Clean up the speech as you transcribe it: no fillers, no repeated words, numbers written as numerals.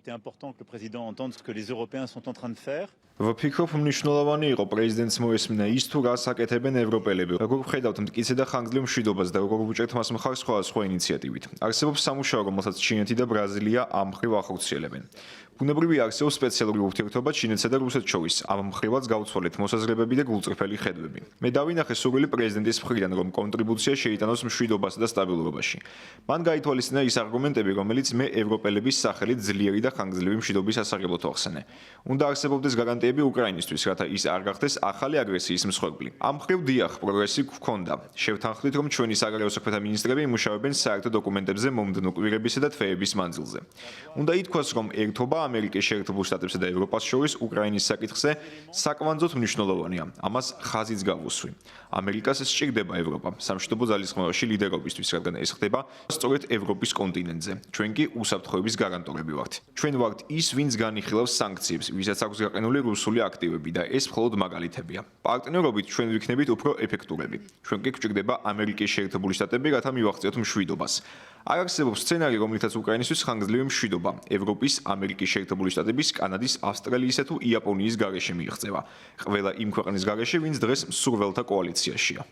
était important que le président entende ce que les Européens sont en train de faire. ვფიქრობ, მნიშვნელოვანი იყო პრეზიდენტს მოესმინა ის თუ რას აკეთებენ ევროპელები. როგორ ვხედავთ მტკიცე და ხანგრძლივ მშვიდობას და როგორ ვუჭერთ მას მხარს სხვადასხვა ინიციატივით. არსებობს სამუშაო, რომელსაც ჩინეთი და ბრაზილია ამ მხრივ ახორციელებენ. ბუნებრივია არსებობს სპეციალური ურთიერთობა ჩინეთსა და რუსეთს შორის. ამ მხრივაც გავცვალეთ მოსაზრებები და გულწრფელი ხედვები. მე დავინახე სურვილი პრეზიდენტის მხრიდან, რომ კონტრიბუცია შეიტანოს მშვიდობასა და სტაბილურობაში. მან გაითვალისწინა ის არგუმენტები, რომელიც მე ევროპელების სახელით ძლიერი და ხანგრძლივი მშვიდობის ასაღებად ვახსენე. უნდა არსებობდეს გარანტიები უკრაინისთვის, რათა ის არ გახდეს ახალი აგრესიის მსხვერპლი. ამ მხრივ დიახ, პროგრესი გვქონდა. შევთანხმდით, რომ ჩვენი საგარეო საქმეთა მინისტრები იმუშავებენ საერთო დოკუმენტებზე მომდნო კვირებისა და თვეების მანძილზე. უნდა ითქვას, რომ ერთობა ამერიკის შეერთებულ შტატებსა და ევროპას შორის უკრაინის საკითხზე საკვანძოდ მნიშვნელოვანია. ამას ხაზიც გავუსვი. ამერიკას სჭირდება ევროპა სამშვიდობო ძალისხმევაში ლიდერობისთვის, რადგან ეს ხდება სწორედ ევროპის კონტინენტზე. ჩვენ კი უსაფრთხოების გარანტორები ვართ. ჩვენ ვართ ის, ვინც განიხილავს სანქციებს, ვისაც აქვს გაყენული რუსული აქტივები და ეს მხოლოდ მაგალითებია. პარტნიორობით ჩვენ ვიქნებით უფრო ეფექტურები. ჩვენ კი გვჭირდება ამერიკის შეერთებული შტატები, რათა მივაღწიოთ მშვიდობას. არ არსებობს სცენარი, რომლითაც უკრაინისთვის ხანგრძლივი მშვიდობა ევროპის, ამერიკის შეერთებული შტატების, კანადის, ავსტრალიისა თუ იაპონიის გარეშე მიიღწევა. ყველა იმ ქვეყნის გარეშე, ვინც დღეს მსურველთა კოალიციაშია.